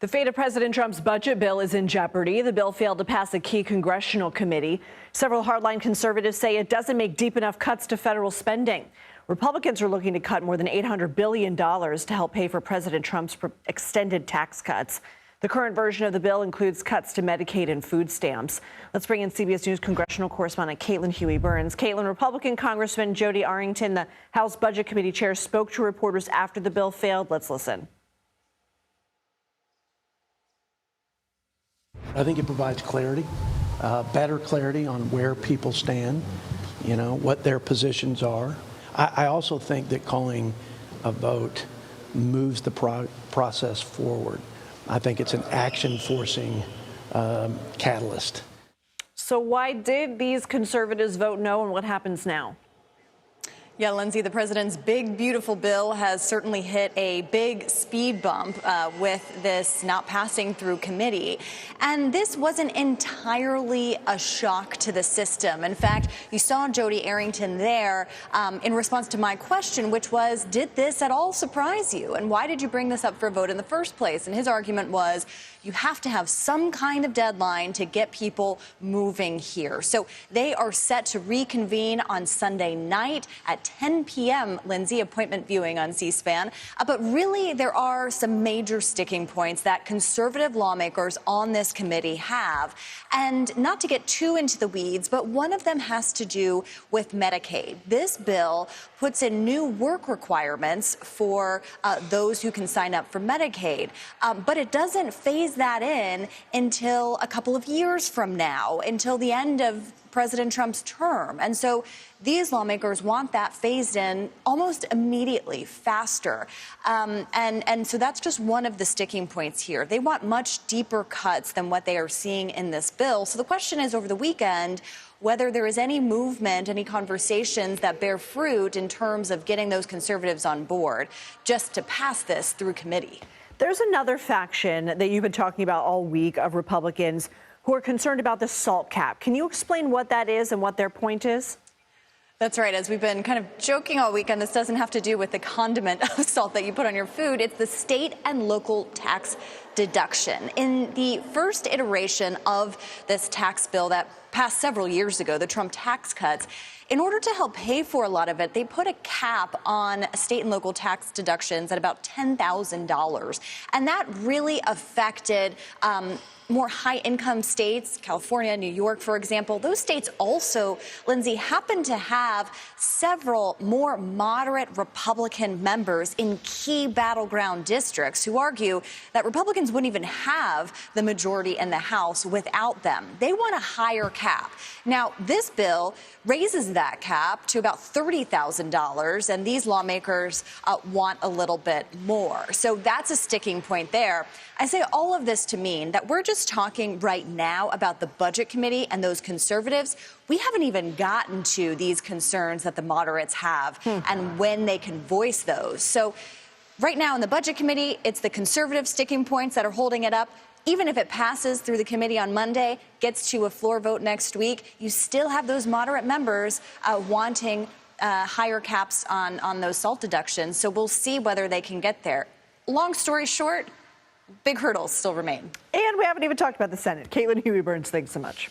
The fate of President Trump's budget bill is in jeopardy. The bill failed to pass a key congressional committee. Several hardline conservatives say it doesn't make deep enough cuts to federal spending. Republicans are looking to cut more than $800 billion to help pay for President Trump's extended tax cuts. The current version of the bill includes cuts to Medicaid and food stamps. Let's bring in CBS News congressional correspondent Caitlin Huey-Burns. Caitlin, Republican Congressman Jody Arrington, the House Budget Committee chair, spoke to reporters after the bill failed. Let's listen. I think it provides clarity, better clarity on where people stand, what their positions are. I also think that calling a vote moves the process forward. I think it's an action-forcing catalyst. So why did these conservatives vote no, and what happens now? Yeah, Lindsay, the president's big, beautiful bill has certainly hit a big speed bump with this not passing through committee. And this wasn't entirely a shock to the system. In fact, you saw Jody Arrington there in response to my question, which was, did this at all surprise you? And why did you bring this up for a vote in the first place? And his argument was, you have to have some kind of deadline to get people moving here. So they are set to reconvene on Sunday night at 10 p.m., Lindsay, appointment viewing on C-SPAN. But really, there are some major sticking points that conservative lawmakers on this committee have. And not to get too into the weeds, but one of them has to do with Medicaid. This bill puts in new work requirements for those who can sign up for Medicaid. But it doesn't phase that in until a couple of years from now, until the end of President Trump's term. And so these lawmakers want that phased in almost immediately, faster. And so that's just one of the sticking points here. They want much deeper cuts than what they are seeing in this bill. So the question is, over the weekend, whether there is any movement, any conversations that bear fruit in terms of getting those conservatives on board just to pass this through committee. There's another faction that you've been talking about all week of Republicans who are concerned about the SALT cap. Can you explain what that is and what their point is? That's right. As we've been kind of joking all weekend, this doesn't have to do with the condiment of salt that you put on your food. It's the state and local tax deduction. In the first iteration of this tax bill that passed several years ago, the Trump tax cuts, in order to help pay for a lot of it, they put a cap on state and local tax deductions at about $10,000. And that really affected more high-income states, California, New York, for example. Those states also, Lindsay, happen to have several more moderate Republican members in key battleground districts who argue that Republicans wouldn't even have the majority in the House without them. They want a higher cap. Now, this bill raises that cap to about $30,000, and these lawmakers want a little bit more. So that's a sticking point there. I say all of this to mean that we're just talking right now about the Budget Committee and those conservatives. We haven't even gotten to these concerns that the moderates have and when they can voice those. So right now in the Budget Committee, it's the conservative sticking points that are holding it up. Even if it passes through the committee on Monday, gets to a floor vote next week, you still have those moderate members wanting higher caps on those SALT deductions. So we'll see whether they can get there. Long story short, big hurdles still remain. And we haven't even talked about the Senate. Caitlin Huey-Burns, thanks so much.